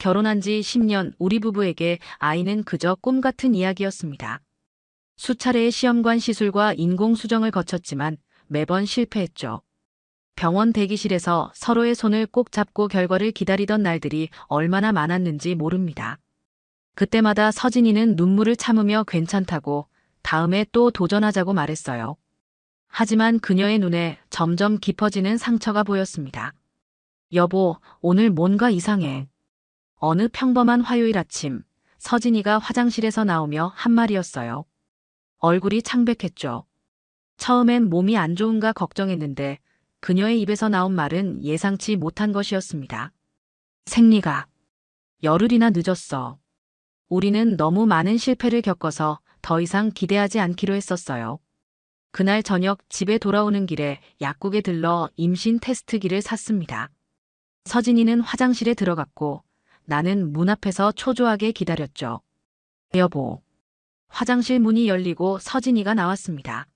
결혼한 지 10년 우리 부부에게 아이는 그저 꿈 같은 이야기였습니다. 수차례의 시험관 시술과 인공수정을 거쳤지만 매번 실패했죠. 병원 대기실에서 서로의 손을 꼭 잡고 결과를 기다리던 날들이 얼마나 많았는지 모릅니다. 그때마다 서진이는 눈물을 참으며 괜찮다고 다음에 또 도전하자고 말했어요. 하지만 그녀의 눈에 점점 깊어지는 상처가 보였습니다. 여보, 오늘 뭔가 이상해. 어느 평범한 화요일 아침, 서진이가 화장실에서 나오며 한 말이었어요. 얼굴이 창백했죠. 처음엔 몸이 안 좋은가 걱정했는데 그녀의 입에서 나온 말은 예상치 못한 것이었습니다. 생리가 열흘이나 늦었어. 우리는 너무 많은 실패를 겪어서 더 이상 기대하지 않기로 했었어요. 그날 저녁 집에 돌아오는 길에 약국에 들러 임신 테스트기를 샀습니다. 서진이는 화장실에 들어갔고 나는 문 앞에서 초조하게 기다렸죠. 여보. 화장실 문이 열리고 서진이가 나왔습니다.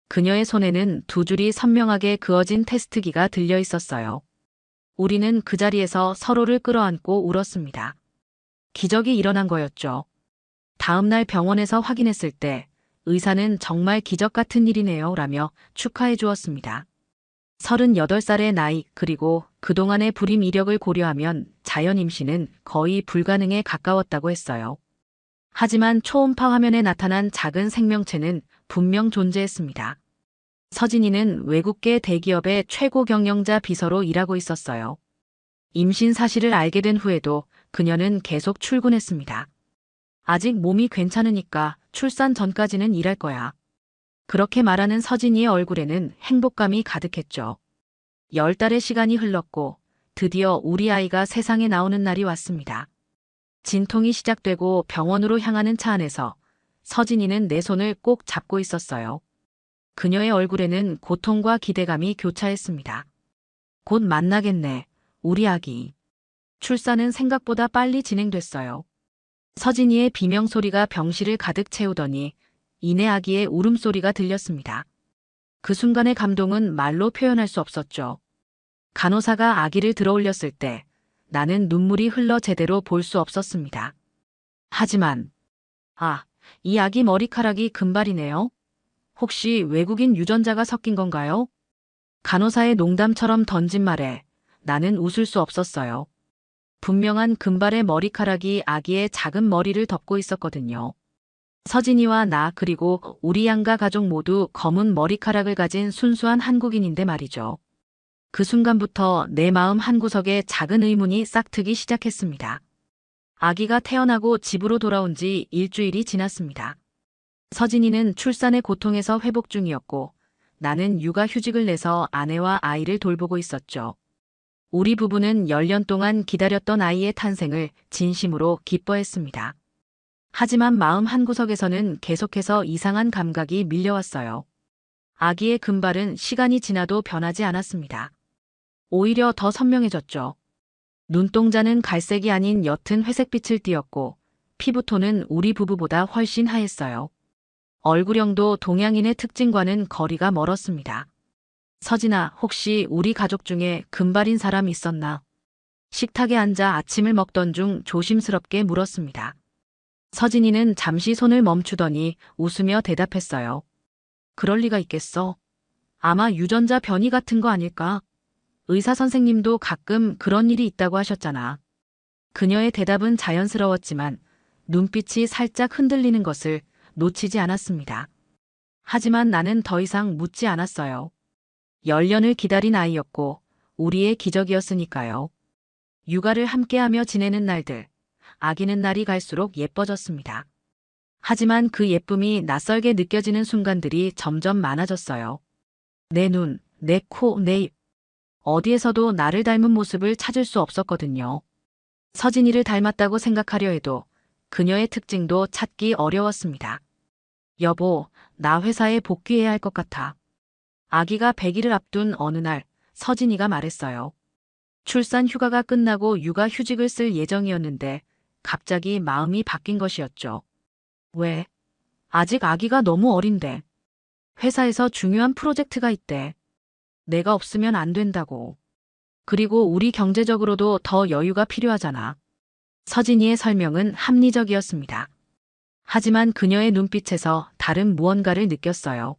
그녀의 손에는 두 줄이 선명하게 그어진 테스트기가 들려 있었어요. 우리는 그 자리에서 서로를 끌어안고 울었습니다. 기적이 일어난 거였죠. 다음 날 병원에서 확인했을 때 의사는 정말 기적 같은 일이네요 라며 축하해 주었습니다. 38살의 나이 그리고 그동안의 불임 이력을 고려하면 자연 임신은 거의 불가능에 가까웠다고 했어요. 하지만 초음파 화면에 나타난 작은 생명체는 분명 존재했습니다. 서진이는 외국계 대기업의 최고 경영자 비서로 일하고 있었어요. 임신 사실을 알게 된 후에도 그녀는 계속 출근했습니다. 아직 몸이 괜찮으니까 출산 전까지는 일할 거야. 그렇게 말하는 서진이의 얼굴에는 행복감이 가득했죠. 10달의 시간이 흘렀고 드디어 우리 아이가 세상에 나오는 날이 왔습니다. 진통이 시작되고 병원으로 향하는 차 안에서 서진이는 내 손을 꼭 잡고 있었어요. 그녀의 얼굴에는 고통과 기대감이 교차했습니다. 곧 만나겠네, 우리 아기. 출산은 생각보다 빨리 진행됐어요. 서진이의 비명소리가 병실을 가득 채우더니 이내 아기의 울음소리가 들렸습니다. 그 순간의 감동은 말로 표현할 수 없었죠. 간호사가 아기를 들어올렸을 때 나는 눈물이 흘러 제대로 볼 수 없었습니다. 하지만 이 아기 머리카락이 금발이네요. 혹시 외국인 유전자가 섞인 건가요? 간호사의 농담처럼 던진 말에 나는 웃을 수 없었어요. 분명한 금발의 머리카락이 아기의 작은 머리를 덮고 있었거든요. 서진이와 나 그리고 우리 양가 가족 모두 검은 머리카락을 가진 순수한 한국인인데 말이죠. 그 순간부터 내 마음 한구석에 작은 의문이 싹트기 시작했습니다. 아기가 태어나고 집으로 돌아온 지 일주일이 지났습니다. 서진이는 출산의 고통에서 회복 중이었고 나는 육아휴직을 내서 아내와 아이를 돌보고 있었죠. 우리 부부는 10년 동안 기다렸던 아이의 탄생을 진심으로 기뻐했습니다. 하지만 마음 한구석에서는 계속해서 이상한 감각이 밀려왔어요. 아기의 금발은 시간이 지나도 변하지 않았습니다. 오히려 더 선명해졌죠. 눈동자는 갈색이 아닌 옅은 회색빛을 띠었고 피부톤은 우리 부부보다 훨씬 하였어요. 얼굴형도 동양인의 특징과는 거리가 멀었습니다. 서진아, 혹시 우리 가족 중에 금발인 사람 있었나? 식탁에 앉아 아침을 먹던 중 조심스럽게 물었습니다. 서진이는 잠시 손을 멈추더니 웃으며 대답했어요. 그럴 리가 있겠어. 아마 유전자 변이 같은 거 아닐까? 의사 선생님도 가끔 그런 일이 있다고 하셨잖아. 그녀의 대답은 자연스러웠지만 눈빛이 살짝 흔들리는 것을 놓치지 않았습니다. 하지만 나는 더 이상 묻지 않았어요. 10년을 기다린 아이였고 우리의 기적이었으니까요. 육아를 함께하며 지내는 날들, 아기는 날이 갈수록 예뻐졌습니다. 하지만 그 예쁨이 낯설게 느껴지는 순간들이 점점 많아졌어요. 내 눈, 내 코, 내 입. 어디에서도 나를 닮은 모습을 찾을 수 없었거든요. 서진이를 닮았다고 생각하려 해도 그녀의 특징도 찾기 어려웠습니다. 여보, 나 회사에 복귀해야 할 것 같아. 아기가 100일을 앞둔 어느 날 서진이가 말했어요. 출산 휴가가 끝나고 육아 휴직을 쓸 예정이었는데 갑자기 마음이 바뀐 것이었죠. 왜? 아직 아기가 너무 어린데. 회사에서 중요한 프로젝트가 있대. 내가 없으면 안 된다고. 그리고 우리 경제적으로도 더 여유가 필요하잖아. 서진이의 설명은 합리적이었습니다. 하지만 그녀의 눈빛에서 다른 무언가를 느꼈어요.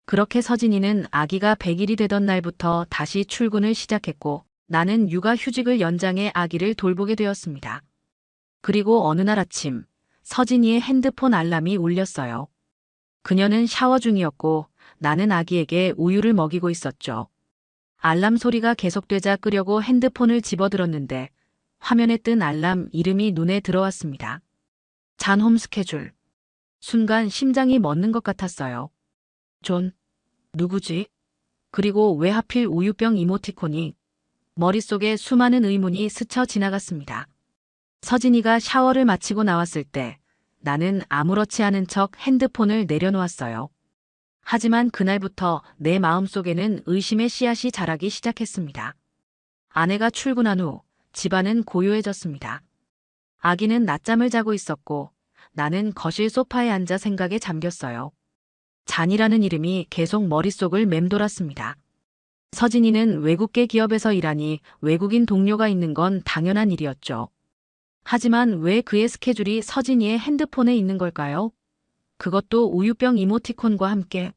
그렇게 서진이는 아기가 100일이 되던 날부터 다시 출근을 시작했고 나는 육아휴직을 연장해 아기를 돌보게 되었습니다. 그리고 어느 날 아침 서진이의 핸드폰 알람이 울렸어요. 그녀는 샤워 중이었고 나는 아기에게 우유를 먹이고 있었죠. 알람 소리가 계속되자 끄려고 핸드폰을 집어들었는데 화면에 뜬 알람 이름이 눈에 들어왔습니다. 잔홈 스케줄. 순간 심장이 멎는 것 같았어요. 존, 누구지? 그리고 왜 하필 우유병 이모티콘이? 머릿속에 수많은 의문이 스쳐 지나갔습니다. 서진이가 샤워를 마치고 나왔을 때 나는 아무렇지 않은 척 핸드폰을 내려놓았어요. 하지만 그날부터 내 마음속에는 의심의 씨앗이 자라기 시작했습니다. 아내가 출근한 후 집안은 고요해졌습니다. 아기는 낮잠을 자고 있었고 나는 거실 소파에 앉아 생각에 잠겼어요. 잔이라는 이름이 계속 머릿속을 맴돌았습니다. 서진이는 외국계 기업에서 일하니 외국인 동료가 있는 건 당연한 일이었죠. 하지만 왜 그의 스케줄이 서진이의 핸드폰에 있는 걸까요? 그것도 우유병 이모티콘과 함께.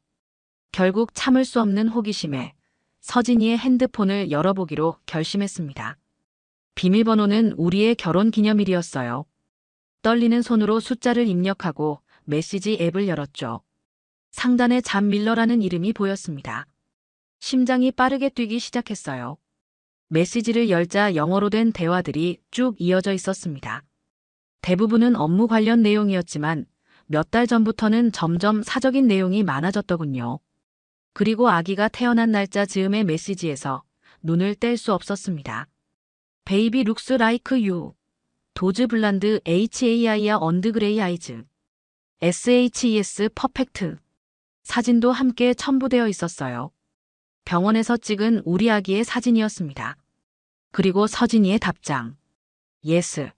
결국 참을 수 없는 호기심에 서진이의 핸드폰을 열어보기로 결심했습니다. 비밀번호는 우리의 결혼 기념일이었어요. 떨리는 손으로 숫자를 입력하고 메시지 앱을 열었죠. 상단에 잔 밀러라는 이름이 보였습니다. 심장이 빠르게 뛰기 시작했어요. 메시지를 열자 영어로 된 대화들이 쭉 이어져 있었습니다. 대부분은 업무 관련 내용이었지만 몇 달 전부터는 점점 사적인 내용이 많아졌더군요. 그리고 아기가 태어난 날짜 즈음의 메시지에서 눈을 뗄 수 없었습니다. 베이비 룩스 라이크 유. 도즈 블란드 HAI야 언드 그레이 아이즈. SHES 퍼펙트. 사진도 함께 첨부되어 있었어요. 병원에서 찍은 우리 아기의 사진이었습니다. 그리고 서진이의 답장. Yes.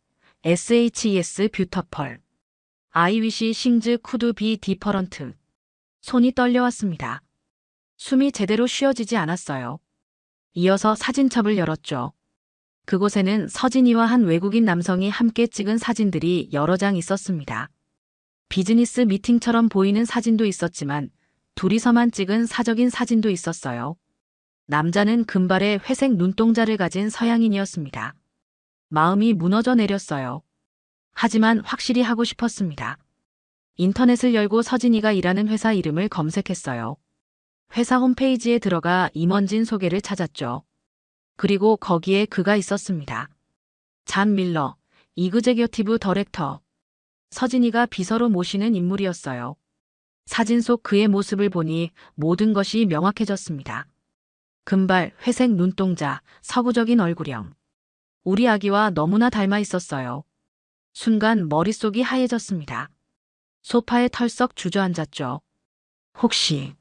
SHES 뷰터펄. I wish things could be different. 손이 떨려왔습니다. 숨이 제대로 쉬어지지 않았어요. 이어서 사진첩을 열었죠. 그곳에는 서진이와 한 외국인 남성이 함께 찍은 사진들이 여러 장 있었습니다. 비즈니스 미팅처럼 보이는 사진도 있었지만 둘이서만 찍은 사적인 사진도 있었어요. 남자는 금발의 회색 눈동자를 가진 서양인이었습니다. 마음이 무너져 내렸어요. 하지만 확실히 하고 싶었습니다. 인터넷을 열고 서진이가 일하는 회사 이름을 검색했어요. 회사 홈페이지에 들어가 임원진 소개를 찾았죠. 그리고 거기에 그가 있었습니다. 잔 밀러, 이그제큐티브 더렉터. 서진이가 비서로 모시는 인물이었어요. 사진 속 그의 모습을 보니 모든 것이 명확해졌습니다. 금발, 회색 눈동자, 서구적인 얼굴형. 우리 아기와 너무나 닮아 있었어요. 순간 머릿속이 하얘졌습니다. 소파에 털썩 주저앉았죠. 혹시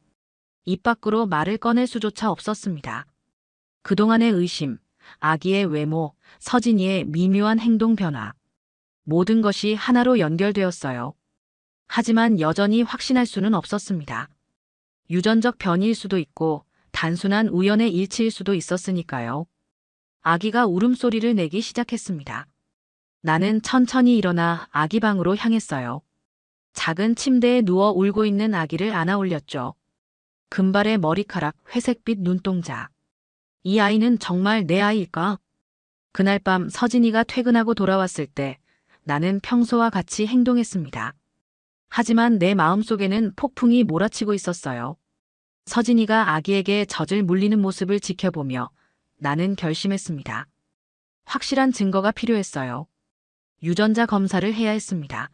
입 밖으로 말을 꺼낼 수조차 없었습니다. 그동안의 의심, 아기의 외모, 서진이의 미묘한 행동 변화. 모든 것이 하나로 연결되었어요. 하지만 여전히 확신할 수는 없었습니다. 유전적 변이일 수도 있고 단순한 우연의 일치일 수도 있었으니까요. 아기가 울음소리를 내기 시작했습니다. 나는 천천히 일어나 아기 방으로 향했어요. 작은 침대에 누워 울고 있는 아기를 안아 올렸죠. 금발의 머리카락, 회색빛 눈동자. 이 아이는 정말 내 아이일까? 그날 밤 서진이가 퇴근하고 돌아왔을 때 나는 평소와 같이 행동했습니다. 하지만 내 마음속에는 폭풍이 몰아치고 있었어요. 서진이가 아기에게 젖을 물리는 모습을 지켜보며 나는 결심했습니다. 확실한 증거가 필요했어요. 유전자 검사를 해야 했습니다.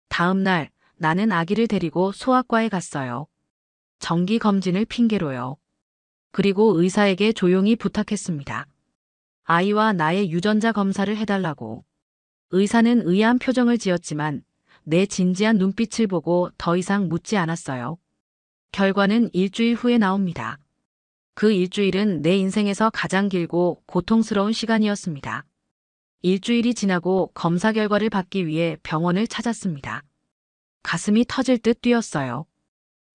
다음 날 나는 아기를 데리고 소아과에 갔어요. 정기 검진을 핑계로요. 그리고 의사에게 조용히 부탁했습니다. 아이와 나의 유전자 검사를 해달라고. 의사는 의아한 표정을 지었지만 내 진지한 눈빛을 보고 더 이상 묻지 않았어요. 결과는 일주일 후에 나옵니다. 그 일주일은 내 인생에서 가장 길고 고통스러운 시간이었습니다. 일주일이 지나고 검사 결과를 받기 위해 병원을 찾았습니다. 가슴이 터질 듯 뛰었어요.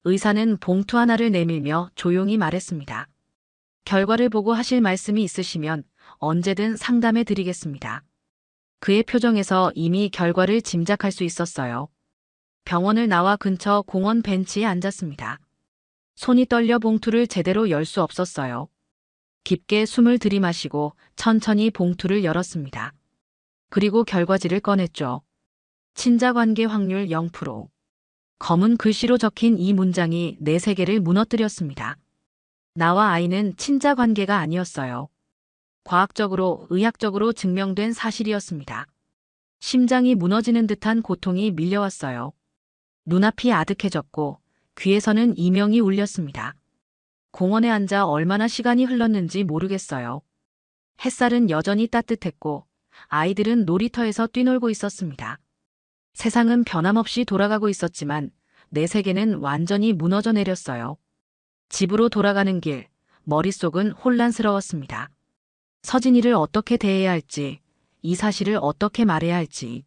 의사는 봉투 하나를 내밀며 조용히 말했습니다. 결과를 보고 하실 말씀이 있으시면 언제든 상담해 드리겠습니다. 그의 표정에서 이미 결과를 짐작할 수 있었어요. 병원을 나와 근처 공원 벤치에 앉았습니다. 손이 떨려 봉투를 제대로 열 수 없었어요. 깊게 숨을 들이마시고 천천히 봉투를 열었습니다. 그리고 결과지를 꺼냈죠. 친자관계 확률 0%. 검은 글씨로 적힌 이 문장이 내 세계를 무너뜨렸습니다. 나와 아이는 친자관계가 아니었어요. 과학적으로, 의학적으로 증명된 사실이었습니다. 심장이 무너지는 듯한 고통이 밀려왔어요. 눈앞이 아득해졌고 귀에서는 이명이 울렸습니다. 공원에 앉아 얼마나 시간이 흘렀는지 모르겠어요. 햇살은 여전히 따뜻했고 아이들은 놀이터에서 뛰놀고 있었습니다. 세상은 변함없이 돌아가고 있었지만 내 세계는 완전히 무너져 내렸어요. 집으로 돌아가는 길, 머릿속은 혼란스러웠습니다. 서진이를 어떻게 대해야 할지, 이 사실을 어떻게 말해야 할지,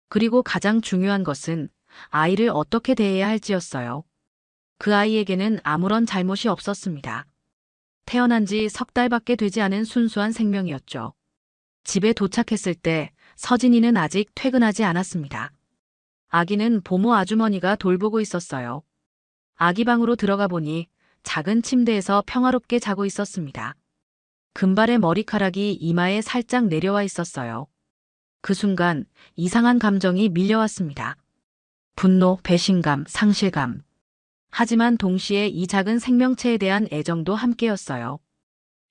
그리고 가장 중요한 것은 아이를 어떻게 대해야 할지였어요. 그 아이에게는 아무런 잘못이 없었습니다. 태어난 지 석 달밖에 되지 않은 순수한 생명이었죠. 집에 도착했을 때 서진이는 아직 퇴근하지 않았습니다. 아기는 보모 아주머니가 돌보고 있었어요. 아기 방으로 들어가 보니 작은 침대에서 평화롭게 자고 있었습니다. 금발의 머리카락이 이마에 살짝 내려와 있었어요. 그 순간 이상한 감정이 밀려왔습니다. 분노, 배신감, 상실감. 하지만 동시에 이 작은 생명체에 대한 애정도 함께였어요.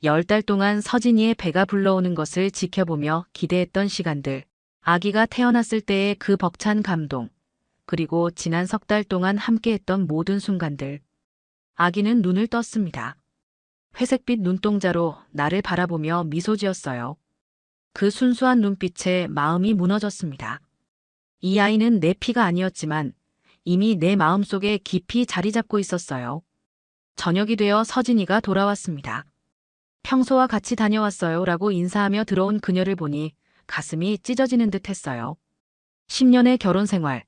10달 동안 서진이의 배가 불러오는 것을 지켜보며 기대했던 시간들, 아기가 태어났을 때의 그 벅찬 감동, 그리고 지난 석 달 동안 함께했던 모든 순간들. 아기는 눈을 떴습니다. 회색빛 눈동자로 나를 바라보며 미소 지었어요. 그 순수한 눈빛에 마음이 무너졌습니다. 이 아이는 내 피가 아니었지만 이미 내 마음속에 깊이 자리 잡고 있었어요. 저녁이 되어 서진이가 돌아왔습니다. 평소와 같이 다녀왔어요 라고 인사하며 들어온 그녀를 보니 가슴이 찢어지는 듯 했어요. 10년의 결혼 생활,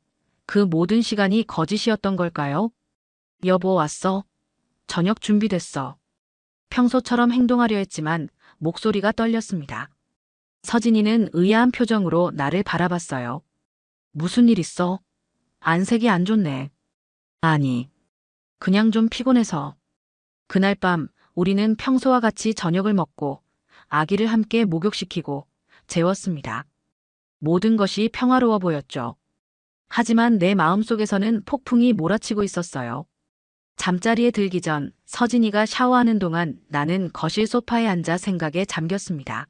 그 모든 시간이 거짓이었던 걸까요? 여보 왔어. 저녁 준비됐어. 평소처럼 행동하려 했지만 목소리가 떨렸습니다. 서진이는 의아한 표정으로 나를 바라봤어요. 무슨 일 있어? 안색이 안 좋네. 아니, 그냥 좀 피곤해서. 그날 밤 우리는 평소와 같이 저녁을 먹고 아기를 함께 목욕시키고 재웠습니다. 모든 것이 평화로워 보였죠. 하지만 내 마음속에서는 폭풍이 몰아치고 있었어요. 잠자리에 들기 전 서진이가 샤워하는 동안 나는 거실 소파에 앉아 생각에 잠겼습니다.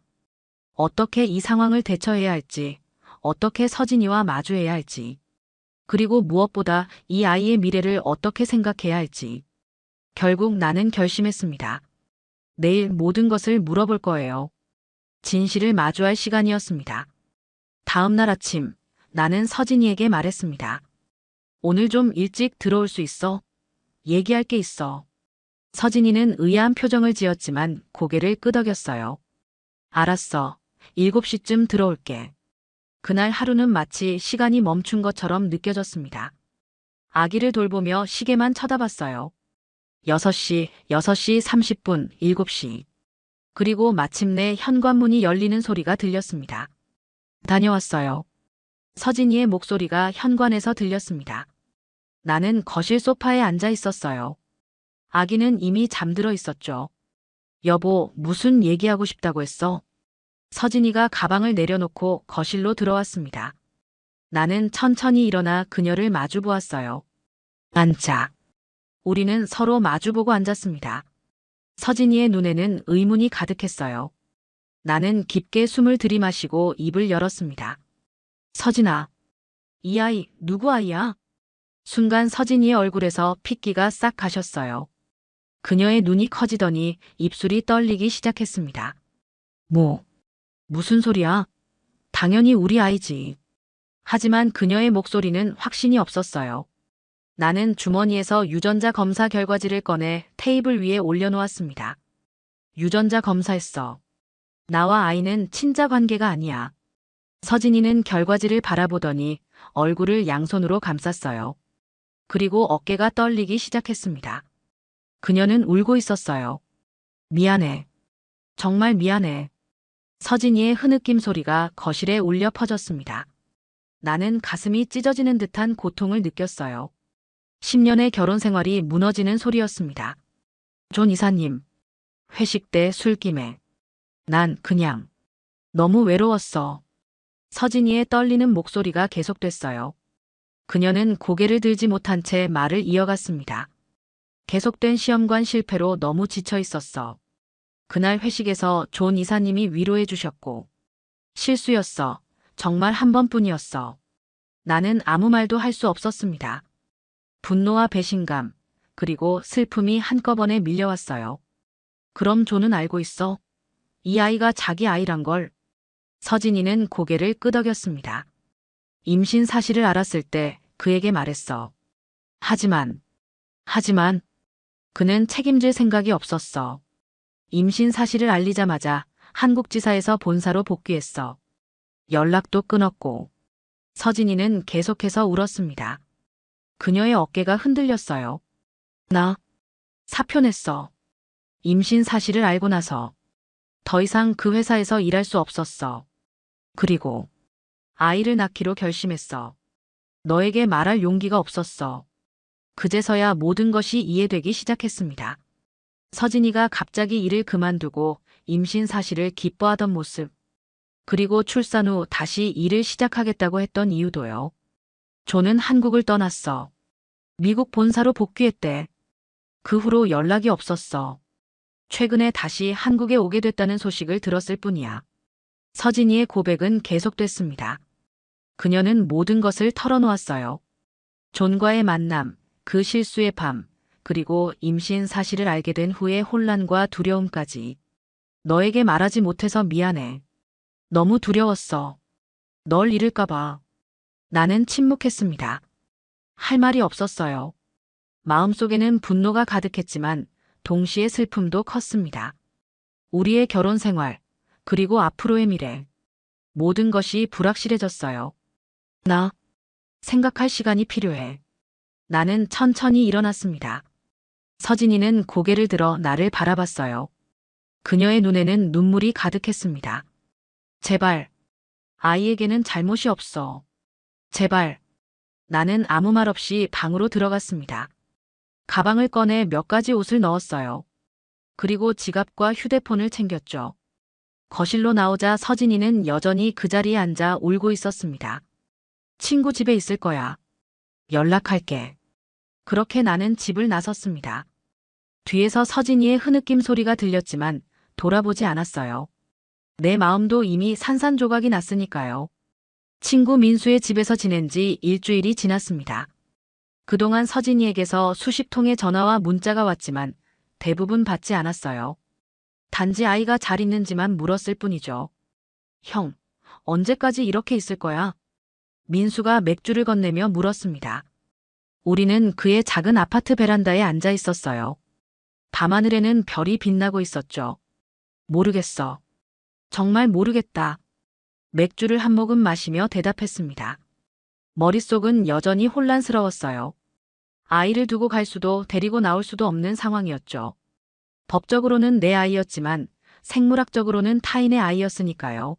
어떻게 이 상황을 대처해야 할지, 어떻게 서진이와 마주해야 할지, 그리고 무엇보다 이 아이의 미래를 어떻게 생각해야 할지. 결국 나는 결심했습니다. 내일 모든 것을 물어볼 거예요. 진실을 마주할 시간이었습니다. 다음 날 아침, 나는 서진이에게 말했습니다. 오늘 좀 일찍 들어올 수 있어? 얘기할 게 있어. 서진이는 의아한 표정을 지었지만 고개를 끄덕였어요. 알았어. 7시쯤 들어올게. 그날 하루는 마치 시간이 멈춘 것처럼 느껴졌습니다. 아기를 돌보며 시계만 쳐다봤어요. 6시, 6시 30분, 7시. 그리고 마침내 현관문이 열리는 소리가 들렸습니다. 다녀왔어요. 서진이의 목소리가 현관에서 들렸습니다. 나는 거실 소파에 앉아 있었어요. 아기는 이미 잠들어 있었죠. 여보, 무슨 얘기하고 싶다고 했어? 서진이가 가방을 내려놓고 거실로 들어왔습니다. 나는 천천히 일어나 그녀를 마주 보았어요. 앉자. 우리는 서로 마주보고 앉았습니다. 서진이의 눈에는 의문이 가득했어요. 나는 깊게 숨을 들이마시고 입을 열었습니다. 서진아, 이 아이 누구 아이야? 순간 서진이의 얼굴에서 핏기가 싹 가셨어요. 그녀의 눈이 커지더니 입술이 떨리기 시작했습니다. 무슨 소리야? 당연히 우리 아이지. 하지만 그녀의 목소리는 확신이 없었어요. 나는 주머니에서 유전자 검사 결과지를 꺼내 테이블 위에 올려놓았습니다. 유전자 검사했어. 나와 아이는 친자 관계가 아니야. 서진이는 결과지를 바라보더니 얼굴을 양손으로 감쌌어요. 그리고 어깨가 떨리기 시작했습니다. 그녀는 울고 있었어요. 미안해. 정말 미안해. 서진이의 흐느낌 소리가 거실에 울려 퍼졌습니다. 나는 가슴이 찢어지는 듯한 고통을 느꼈어요. 10년의 결혼 생활이 무너지는 소리였습니다. 존 이사님, 회식 때 술김에 난 그냥 너무 외로웠어. 서진이의 떨리는 목소리가 계속됐어요. 그녀는 고개를 들지 못한 채 말을 이어갔습니다. 계속된 시험관 실패로 너무 지쳐 있었어. 그날 회식에서 존 이사님이 위로해 주셨고, 실수였어. 정말 한 번뿐이었어. 나는 아무 말도 할 수 없었습니다. 분노와 배신감, 그리고 슬픔이 한꺼번에 밀려왔어요. 그럼 존은 알고 있어? 이 아이가 자기 아이란 걸. 서진이는 고개를 끄덕였습니다. 임신 사실을 알았을 때 그에게 말했어. 하지만 그는 책임질 생각이 없었어. 임신 사실을 알리자마자 한국지사에서 본사로 복귀했어. 연락도 끊었고. 서진이는 계속해서 울었습니다. 그녀의 어깨가 흔들렸어요. 나 사표 냈어. 임신 사실을 알고 나서 더 이상 그 회사에서 일할 수 없었어. 그리고 아이를 낳기로 결심했어. 너에게 말할 용기가 없었어. 그제서야 모든 것이 이해되기 시작했습니다. 서진이가 갑자기 일을 그만두고 임신 사실을 기뻐하던 모습, 그리고 출산 후 다시 일을 시작하겠다고 했던 이유도요. 존은 한국을 떠났어. 미국 본사로 복귀했대. 그 후로 연락이 없었어. 최근에 다시 한국에 오게 됐다는 소식을 들었을 뿐이야. 서진이의 고백은 계속됐습니다. 그녀는 모든 것을 털어놓았어요. 존과의 만남, 그 실수의 밤, 그리고 임신 사실을 알게 된 후의 혼란과 두려움까지. 너에게 말하지 못해서 미안해. 너무 두려웠어. 널 잃을까봐. 나는 침묵했습니다. 할 말이 없었어요. 마음속에는 분노가 가득했지만 동시에 슬픔도 컸습니다. 우리의 결혼 생활, 그리고 앞으로의 미래. 모든 것이 불확실해졌어요. 나 생각할 시간이 필요해. 나는 천천히 일어났습니다. 서진이는 고개를 들어 나를 바라봤어요. 그녀의 눈에는 눈물이 가득했습니다. 제발, 아이에게는 잘못이 없어. 제발. 나는 아무 말 없이 방으로 들어갔습니다. 가방을 꺼내 몇 가지 옷을 넣었어요. 그리고 지갑과 휴대폰을 챙겼죠. 거실로 나오자 서진이는 여전히 그 자리에 앉아 울고 있었습니다. 친구 집에 있을 거야. 연락할게. 그렇게 나는 집을 나섰습니다. 뒤에서 서진이의 흐느낌 소리가 들렸지만 돌아보지 않았어요. 내 마음도 이미 산산조각이 났으니까요. 친구 민수의 집에서 지낸 지 일주일이 지났습니다. 그동안 서진이에게서 수십 통의 전화와 문자가 왔지만 대부분 받지 않았어요. 단지 아이가 잘 있는지만 물었을 뿐이죠. 형, 언제까지 이렇게 있을 거야? 민수가 맥주를 건네며 물었습니다. 우리는 그의 작은 아파트 베란다에 앉아 있었어요. 밤하늘에는 별이 빛나고 있었죠. 모르겠어. 정말 모르겠다. 맥주를 한 모금 마시며 대답했습니다. 머릿속은 여전히 혼란스러웠어요. 아이를 두고 갈 수도 데리고 나올 수도 없는 상황이었죠. 법적으로는 내 아이였지만 생물학적으로는 타인의 아이였으니까요.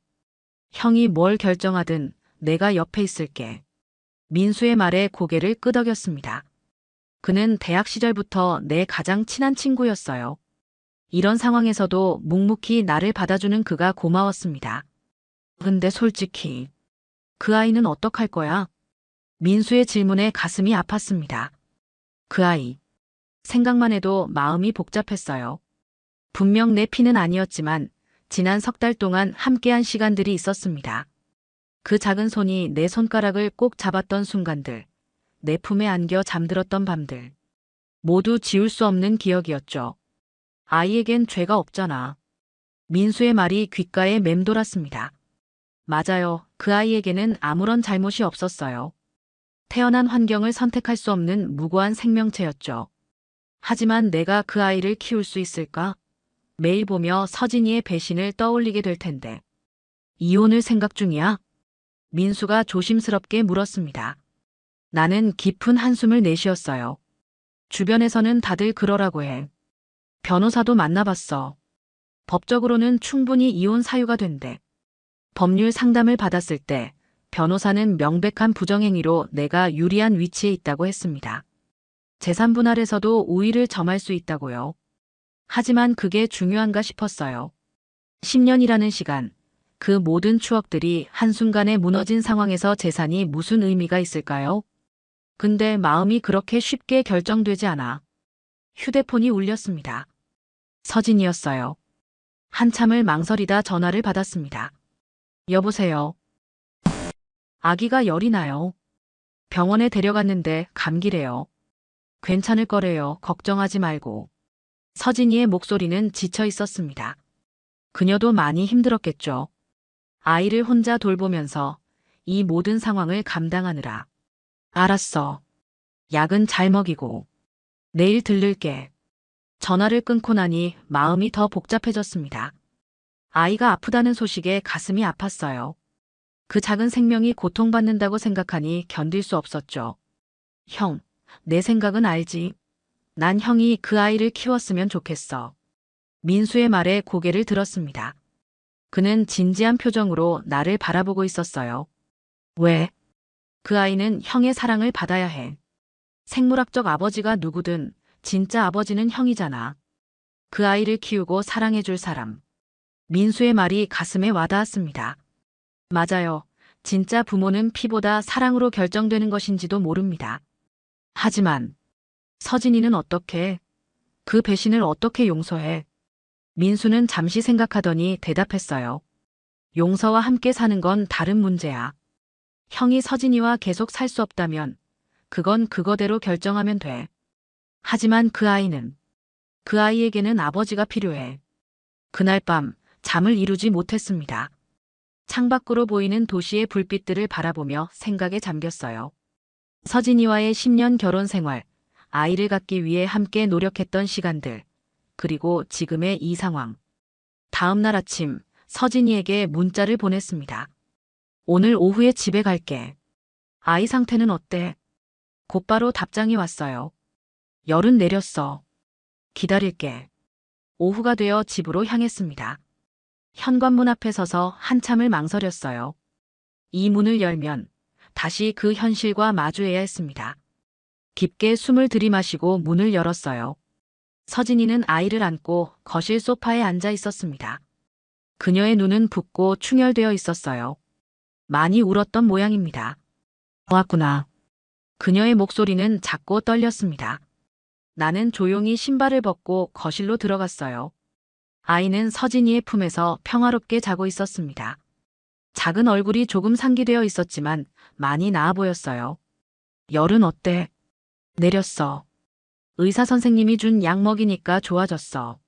형이 뭘 결정하든 내가 옆에 있을게. 민수의 말에 고개를 끄덕였습니다. 그는 대학 시절부터 내 가장 친한 친구였어요. 이런 상황에서도 묵묵히 나를 받아주는 그가 고마웠습니다. 근데 솔직히 그 아이는 어떡할 거야? 민수의 질문에 가슴이 아팠습니다. 그 아이. 생각만 해도 마음이 복잡했어요. 분명 내 피는 아니었지만 지난 석 달 동안 함께한 시간들이 있었습니다. 그 작은 손이 내 손가락을 꼭 잡았던 순간들, 내 품에 안겨 잠들었던 밤들. 모두 지울 수 없는 기억이었죠. 아이에겐 죄가 없잖아. 민수의 말이 귓가에 맴돌았습니다. 맞아요. 그 아이에게는 아무런 잘못이 없었어요. 태어난 환경을 선택할 수 없는 무고한 생명체였죠. 하지만 내가 그 아이를 키울 수 있을까? 매일 보며 서진이의 배신을 떠올리게 될 텐데. 이혼을 생각 중이야? 민수가 조심스럽게 물었습니다. 나는 깊은 한숨을 내쉬었어요. 주변에서는 다들 그러라고 해. 변호사도 만나봤어. 법적으로는 충분히 이혼 사유가 된대. 법률 상담을 받았을 때 변호사는 명백한 부정행위로 내가 유리한 위치에 있다고 했습니다. 재산 분할에서도 우위를 점할 수 있다고요. 하지만 그게 중요한가 싶었어요. 10년이라는 시간, 그 모든 추억들이 한순간에 무너진 상황에서 재산이 무슨 의미가 있을까요? 근데 마음이 그렇게 쉽게 결정되지 않아. 휴대폰이 울렸습니다. 서진이었어요. 한참을 망설이다 전화를 받았습니다. 여보세요. 아기가 열이 나요. 병원에 데려갔는데 감기래요. 괜찮을 거래요. 걱정하지 말고. 서진이의 목소리는 지쳐 있었습니다. 그녀도 많이 힘들었겠죠. 아이를 혼자 돌보면서 이 모든 상황을 감당하느라. 알았어. 약은 잘 먹이고. 내일 들를게. 전화를 끊고 나니 마음이 더 복잡해졌습니다. 아이가 아프다는 소식에 가슴이 아팠어요. 그 작은 생명이 고통받는다고 생각하니 견딜 수 없었죠. 형, 내 생각은 알지. 난 형이 그 아이를 키웠으면 좋겠어. 민수의 말에 고개를 들었습니다. 그는 진지한 표정으로 나를 바라보고 있었어요. 왜? 그 아이는 형의 사랑을 받아야 해. 생물학적 아버지가 누구든 진짜 아버지는 형이잖아. 그 아이를 키우고 사랑해줄 사람. 민수의 말이 가슴에 와닿았습니다. 맞아요. 진짜 부모는 피보다 사랑으로 결정되는 것인지도 모릅니다. 하지만 서진이는 어떻게? 그 배신을 어떻게 용서해? 민수는 잠시 생각하더니 대답했어요. 용서와 함께 사는 건 다른 문제야. 형이 서진이와 계속 살 수 없다면 그건 그거대로 결정하면 돼. 하지만 그 아이에게는 아버지가 필요해. 그날 밤 잠을 이루지 못했습니다. 창밖으로 보이는 도시의 불빛들을 바라보며 생각에 잠겼어요. 서진이와의 10년 결혼 생활, 아이를 갖기 위해 함께 노력했던 시간들, 그리고 지금의 이 상황. 다음 날 아침 서진이에게 문자를 보냈습니다. 오늘 오후에 집에 갈게. 아이 상태는 어때? 곧바로 답장이 왔어요. 열은 내렸어. 기다릴게. 오후가 되어 집으로 향했습니다. 현관문 앞에 서서 한참을 망설였어요. 이 문을 열면 다시 그 현실과 마주해야 했습니다. 깊게 숨을 들이마시고 문을 열었어요. 서진이는 아이를 안고 거실 소파에 앉아 있었습니다. 그녀의 눈은 붓고 충혈되어 있었어요. 많이 울었던 모양입니다. 왔구나. 그녀의 목소리는 작고 떨렸습니다. 나는 조용히 신발을 벗고 거실로 들어갔어요. 아이는 서진이의 품에서 평화롭게 자고 있었습니다. 작은 얼굴이 조금 상기되어 있었지만 많이 나아 보였어요. 열은 어때? 내렸어. 의사 선생님이 준 약 먹이니까 좋아졌어.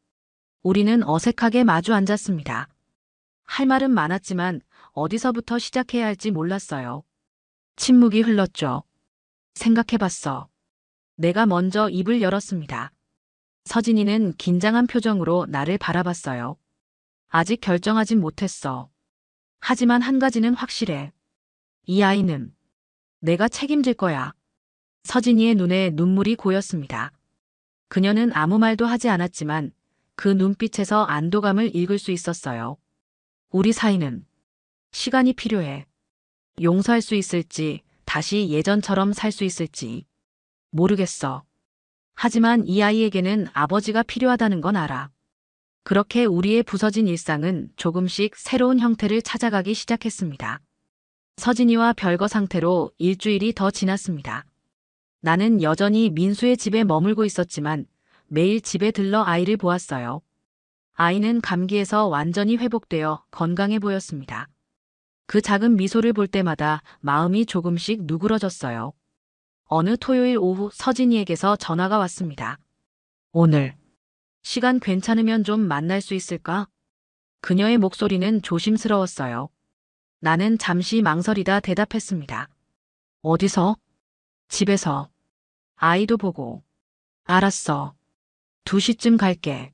우리는 어색하게 마주 앉았습니다. 할 말은 많았지만 어디서부터 시작해야 할지 몰랐어요. 침묵이 흘렀죠. 생각해봤어. 내가 먼저 입을 열었습니다. 서진이는 긴장한 표정으로 나를 바라봤어요. 아직 결정하진 못했어. 하지만 한 가지는 확실해. 이 아이는 내가 책임질 거야. 서진이의 눈에 눈물이 고였습니다. 그녀는 아무 말도 하지 않았지만 그 눈빛에서 안도감을 읽을 수 있었어요. 우리 사이는 시간이 필요해. 용서할 수 있을지, 다시 예전처럼 살 수 있을지 모르겠어. 하지만 이 아이에게는 아버지가 필요하다는 건 알아. 그렇게 우리의 부서진 일상은 조금씩 새로운 형태를 찾아가기 시작했습니다. 서진이와 별거 상태로 일주일이 더 지났습니다. 나는 여전히 민수의 집에 머물고 있었지만 매일 집에 들러 아이를 보았어요. 아이는 감기에서 완전히 회복되어 건강해 보였습니다. 그 작은 미소를 볼 때마다 마음이 조금씩 누그러졌어요. 어느 토요일 오후 서진이에게서 전화가 왔습니다. 오늘 시간 괜찮으면 좀 만날 수 있을까? 그녀의 목소리는 조심스러웠어요. 나는 잠시 망설이다 대답했습니다. 어디서? 집에서. 아이도 보고. 알았어. 2시쯤 갈게.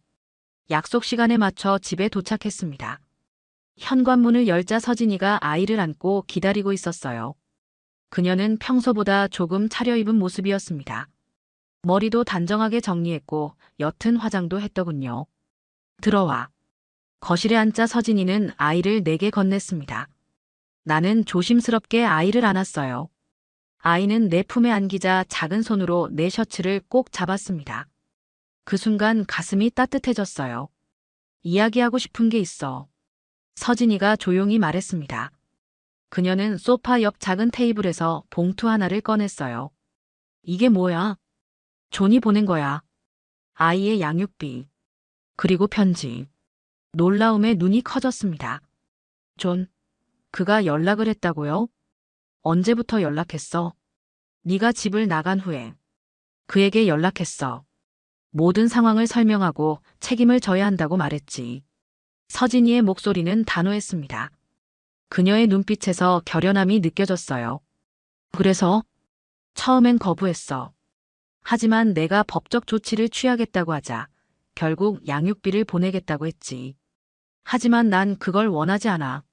약속 시간에 맞춰 집에 도착했습니다. 현관문을 열자 서진이가 아이를 안고 기다리고 있었어요. 그녀는 평소보다 조금 차려입은 모습이었습니다. 머리도 단정하게 정리했고 옅은 화장도 했더군요. 들어와. 거실에 앉자 서진이는 아이를 내게 건넸습니다. 나는 조심스럽게 아이를 안았어요. 아이는 내 품에 안기자 작은 손으로 내 셔츠를 꼭 잡았습니다. 그 순간 가슴이 따뜻해졌어요. 이야기하고 싶은 게 있어. 서진이가 조용히 말했습니다. 그녀는 소파 옆 작은 테이블에서 봉투 하나를 꺼냈어요. 이게 뭐야? 존이 보낸 거야. 아이의 양육비. 그리고 편지. 놀라움에 눈이 커졌습니다. 존, 그가 연락을 했다고요? 언제부터 연락했어? 네가 집을 나간 후에. 그에게 연락했어. 모든 상황을 설명하고 책임을 져야 한다고 말했지. 서진이의 목소리는 단호했습니다. 그녀의 눈빛에서 결연함이 느껴졌어요. 그래서? 처음엔 거부했어. 하지만 내가 법적 조치를 취하겠다고 하자 결국 양육비를 보내겠다고 했지. 하지만 난 그걸 원하지 않아.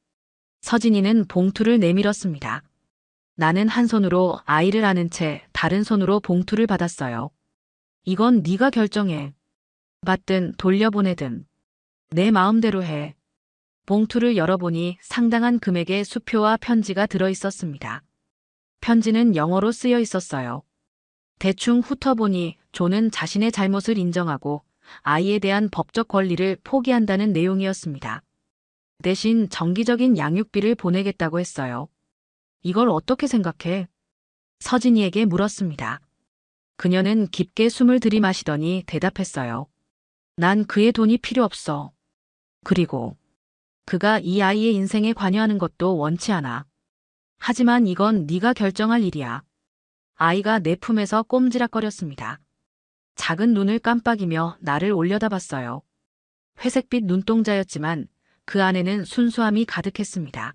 서진이는 봉투를 내밀었습니다. 나는 한 손으로 아이를 안은 채 다른 손으로 봉투를 받았어요. 이건 네가 결정해. 받든 돌려보내든 내 마음대로 해. 봉투를 열어보니 상당한 금액의 수표와 편지가 들어 있었습니다. 편지는 영어로 쓰여 있었어요. 대충 훑어보니 존은 자신의 잘못을 인정하고 아이에 대한 법적 권리를 포기한다는 내용이었습니다. 대신 정기적인 양육비를 보내겠다고 했어요. 이걸 어떻게 생각해? 서진이에게 물었습니다. 그녀는 깊게 숨을 들이마시더니 대답했어요. 난 그의 돈이 필요 없어. 그리고 그가 이 아이의 인생에 관여하는 것도 원치 않아. 하지만 이건 네가 결정할 일이야. 아이가 내 품에서 꼼지락거렸습니다. 작은 눈을 깜빡이며 나를 올려다봤어요. 회색빛 눈동자였지만 그 안에는 순수함이 가득했습니다.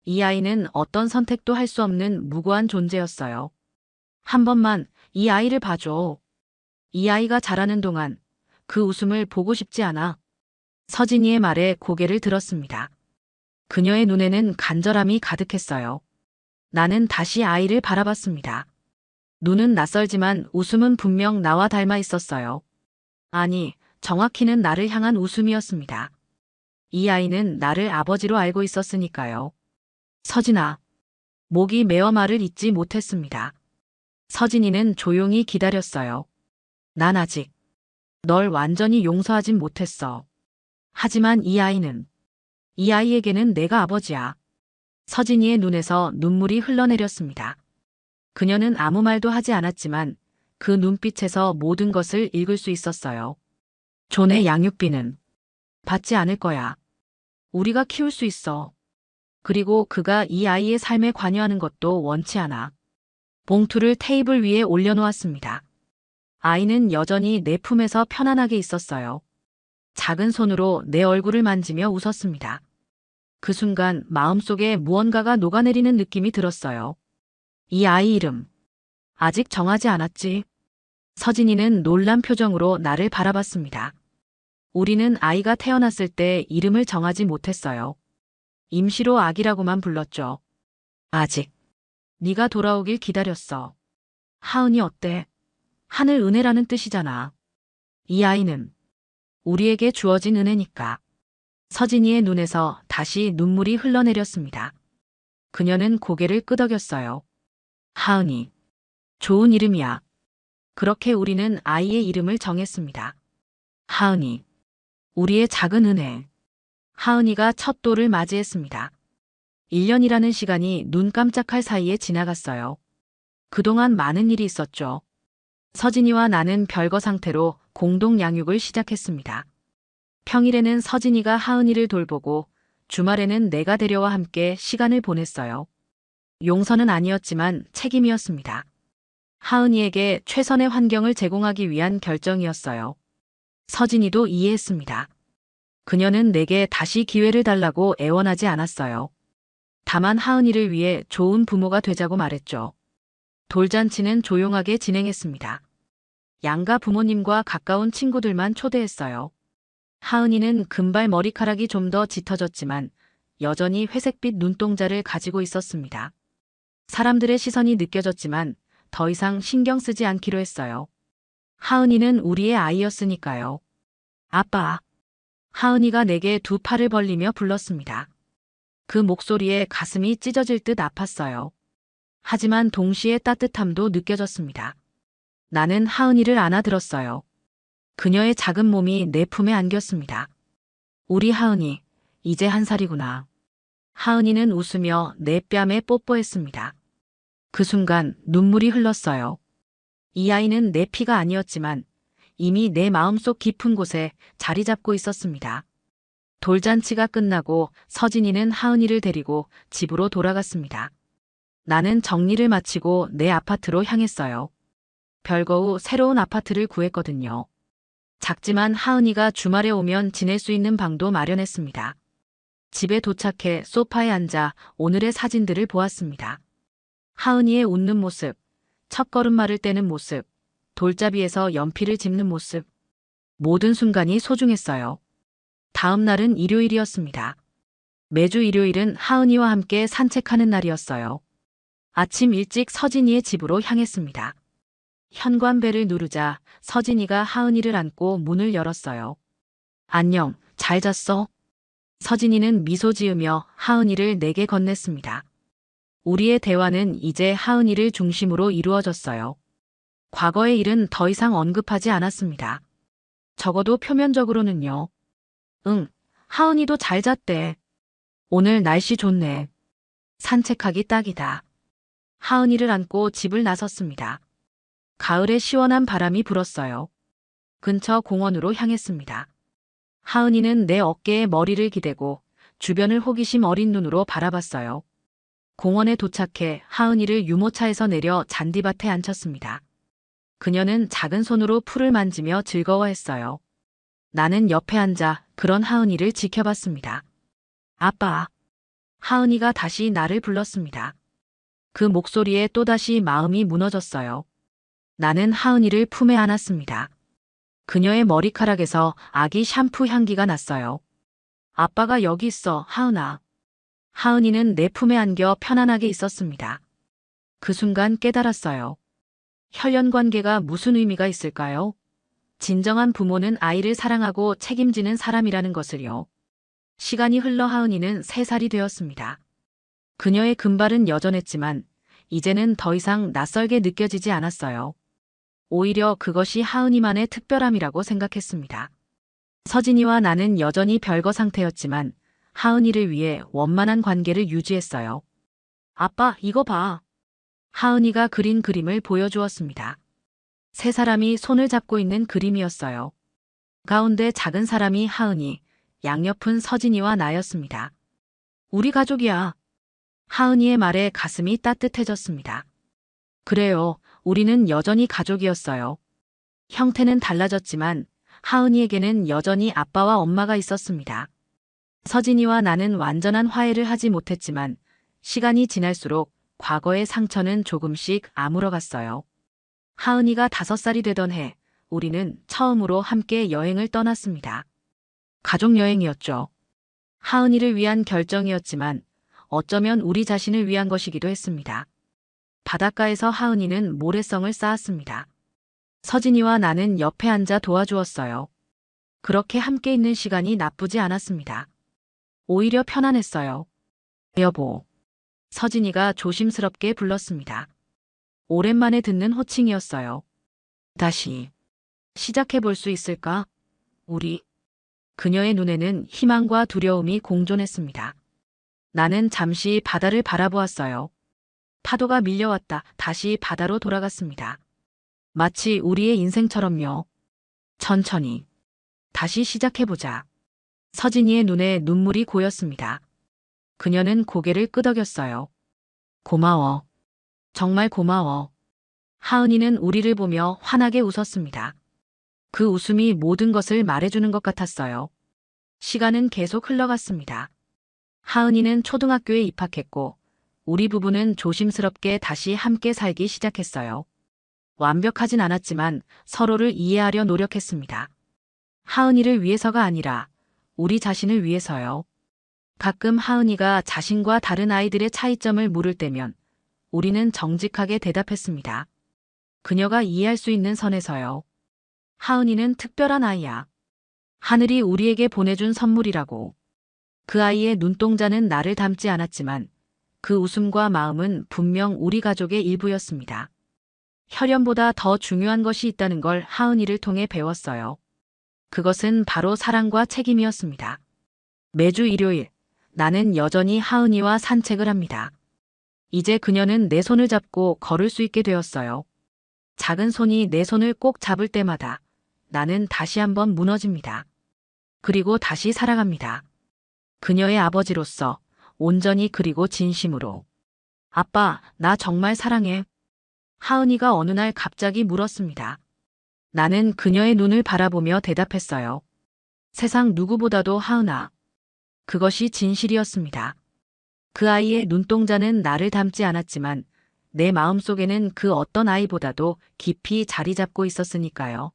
이 아이는 어떤 선택도 할 수 없는 무고한 존재였어요. 한 번만 이 아이를 봐줘. 이 아이가 자라는 동안 그 웃음을 보고 싶지 않아. 서진이의 말에 고개를 들었습니다. 그녀의 눈에는 간절함이 가득했어요. 나는 다시 아이를 바라봤습니다. 눈은 낯설지만 웃음은 분명 나와 닮아 있었어요. 아니, 정확히는 나를 향한 웃음이었습니다. 이 아이는 나를 아버지로 알고 있었으니까요. 서진아. 목이 메어 말을 잇지 못했습니다. 서진이는 조용히 기다렸어요. 난 아직 널 완전히 용서하진 못했어. 하지만 이 아이에게는 내가 아버지야. 서진이의 눈에서 눈물이 흘러내렸습니다. 그녀는 아무 말도 하지 않았지만 그 눈빛에서 모든 것을 읽을 수 있었어요. 존의 양육비는 받지 않을 거야. 우리가 키울 수 있어. 그리고 그가 이 아이의 삶에 관여하는 것도 원치 않아. 봉투를 테이블 위에 올려놓았습니다. 아이는 여전히 내 품에서 편안하게 있었어요. 작은 손으로 내 얼굴을 만지며 웃었습니다. 그 순간 마음속에 무언가가 녹아내리는 느낌이 들었어요. 이 아이 이름. 아직 정하지 않았지. 서진이는 놀란 표정으로 나를 바라봤습니다. 우리는 아이가 태어났을 때 이름을 정하지 못했어요. 임시로 아기라고만 불렀죠. 아직. 네가 돌아오길 기다렸어. 하은이 어때? 하늘 은혜라는 뜻이잖아. 이 아이는 우리에게 주어진 은혜니까. 서진이의 눈에서 다시 눈물이 흘러내렸습니다. 그녀는 고개를 끄덕였어요. 하은이. 좋은 이름이야. 그렇게 우리는 아이의 이름을 정했습니다. 하은이. 우리의 작은 은혜. 하은이가 첫 돌을 맞이했습니다. 1년이라는 시간이 눈 깜짝할 사이에 지나갔어요. 그동안 많은 일이 있었죠. 서진이와 나는 별거 상태로 공동 양육을 시작했습니다. 평일에는 서진이가 하은이를 돌보고 주말에는 내가 데려와 함께 시간을 보냈어요. 용서는 아니었지만 책임이었습니다. 하은이에게 최선의 환경을 제공하기 위한 결정이었어요. 서진이도 이해했습니다. 그녀는 내게 다시 기회를 달라고 애원하지 않았어요. 다만 하은이를 위해 좋은 부모가 되자고 말했죠. 돌잔치는 조용하게 진행했습니다. 양가 부모님과 가까운 친구들만 초대했어요. 하은이는 금발 머리카락이 좀 더 짙어졌지만 여전히 회색빛 눈동자를 가지고 있었습니다. 사람들의 시선이 느껴졌지만 더 이상 신경 쓰지 않기로 했어요. 하은이는 우리의 아이였으니까요. 아빠. 하은이가 내게 두 팔을 벌리며 불렀습니다. 그 목소리에 가슴이 찢어질 듯 아팠어요. 하지만 동시에 따뜻함도 느껴졌습니다. 나는 하은이를 안아들었어요. 그녀의 작은 몸이 내 품에 안겼습니다. 우리 하은이, 이제 1살이구나. 하은이는 웃으며 내 뺨에 뽀뽀했습니다. 그 순간 눈물이 흘렀어요. 이 아이는 내 피가 아니었지만 이미 내 마음속 깊은 곳에 자리 잡고 있었습니다. 돌잔치가 끝나고 서진이는 하은이를 데리고 집으로 돌아갔습니다. 나는 정리를 마치고 내 아파트로 향했어요. 별거 후 새로운 아파트를 구했거든요. 작지만 하은이가 주말에 오면 지낼 수 있는 방도 마련했습니다. 집에 도착해 소파에 앉아 오늘의 사진들을 보았습니다. 하은이의 웃는 모습, 첫걸음마를 떼는 모습, 돌잡이에서 연필을 짚는 모습. 모든 순간이 소중했어요. 다음 날은 일요일이었습니다. 매주 일요일은 하은이와 함께 산책하는 날이었어요. 아침 일찍 서진이의 집으로 향했습니다. 현관벨을 누르자 서진이가 하은이를 안고 문을 열었어요. 안녕, 잘 잤어? 서진이는 미소 지으며 하은이를 내게 건넸습니다. 우리의 대화는 이제 하은이를 중심으로 이루어졌어요. 과거의 일은 더 이상 언급하지 않았습니다. 적어도 표면적으로는요. 응, 하은이도 잘 잤대. 오늘 날씨 좋네. 산책하기 딱이다. 하은이를 안고 집을 나섰습니다. 가을의 시원한 바람이 불었어요. 근처 공원으로 향했습니다. 하은이는 내 어깨에 머리를 기대고 주변을 호기심 어린 눈으로 바라봤어요. 공원에 도착해 하은이를 유모차에서 내려 잔디밭에 앉혔습니다. 그녀는 작은 손으로 풀을 만지며 즐거워했어요. 나는 옆에 앉아 그런 하은이를 지켜봤습니다. 아빠. 하은이가 다시 나를 불렀습니다. 그 목소리에 또다시 마음이 무너졌어요. 나는 하은이를 품에 안았습니다. 그녀의 머리카락에서 아기 샴푸 향기가 났어요. 아빠가 여기 있어, 하은아. 하은이는 내 품에 안겨 편안하게 있었습니다. 그 순간 깨달았어요. 혈연 관계가 무슨 의미가 있을까요? 진정한 부모는 아이를 사랑하고 책임지는 사람이라는 것을요. 시간이 흘러 하은이는 3살이 되었습니다. 그녀의 금발은 여전했지만 이제는 더 이상 낯설게 느껴지지 않았어요. 오히려 그것이 하은이만의 특별함이라고 생각했습니다. 서진이와 나는 여전히 별거 상태였지만 하은이를 위해 원만한 관계를 유지했어요. 아빠, 이거 봐. 하은이가 그린 그림을 보여주었습니다. 3사람이 손을 잡고 있는 그림이었어요. 가운데 작은 사람이 하은이, 양옆은 서진이와 나였습니다. 우리 가족이야. 하은이의 말에 가슴이 따뜻해졌습니다. 그래요, 우리는 여전히 가족이었어요. 형태는 달라졌지만 하은이에게는 여전히 아빠와 엄마가 있었습니다. 서진이와 나는 완전한 화해를 하지 못했지만 시간이 지날수록 과거의 상처는 조금씩 아물어갔어요. 하은이가 5살이 되던 해, 우리는 처음으로 함께 여행을 떠났습니다. 가족여행이었죠. 하은이를 위한 결정이었지만 어쩌면 우리 자신을 위한 것이기도 했습니다. 바닷가에서 하은이는 모래성을 쌓았습니다. 서진이와 나는 옆에 앉아 도와주었어요. 그렇게 함께 있는 시간이 나쁘지 않았습니다. 오히려 편안했어요. 여보. 서진이가 조심스럽게 불렀습니다. 오랜만에 듣는 호칭이었어요. 다시 시작해 볼 수 있을까? 우리. 그녀의 눈에는 희망과 두려움이 공존했습니다. 나는 잠시 바다를 바라보았어요. 파도가 밀려왔다 다시 바다로 돌아갔습니다. 마치 우리의 인생처럼요. 천천히. 다시 시작해보자. 서진이의 눈에 눈물이 고였습니다. 그녀는 고개를 끄덕였어요. 고마워. 정말 고마워. 하은이는 우리를 보며 환하게 웃었습니다. 그 웃음이 모든 것을 말해주는 것 같았어요. 시간은 계속 흘러갔습니다. 하은이는 초등학교에 입학했고 우리 부부는 조심스럽게 다시 함께 살기 시작했어요. 완벽하진 않았지만 서로를 이해하려 노력했습니다. 하은이를 위해서가 아니라 우리 자신을 위해서요. 가끔 하은이가 자신과 다른 아이들의 차이점을 물을 때면 우리는 정직하게 대답했습니다. 그녀가 이해할 수 있는 선에서요. 하은이는 특별한 아이야. 하늘이 우리에게 보내준 선물이라고. 그 아이의 눈동자는 나를 닮지 않았지만 그 웃음과 마음은 분명 우리 가족의 일부였습니다. 혈연보다 더 중요한 것이 있다는 걸 하은이를 통해 배웠어요. 그것은 바로 사랑과 책임이었습니다. 매주 일요일, 나는 여전히 하은이와 산책을 합니다. 이제 그녀는 내 손을 잡고 걸을 수 있게 되었어요. 작은 손이 내 손을 꼭 잡을 때마다 나는 다시 한번 무너집니다. 그리고 다시 살아갑니다. 그녀의 아버지로서 온전히 그리고 진심으로. 아빠, 나 정말 사랑해. 하은이가 어느 날 갑자기 물었습니다. 나는 그녀의 눈을 바라보며 대답했어요. 세상 누구보다도 하은아. 그것이 진실이었습니다. 그 아이의 눈동자는 나를 닮지 않았지만 내 마음속에는 그 어떤 아이보다도 깊이 자리 잡고 있었으니까요.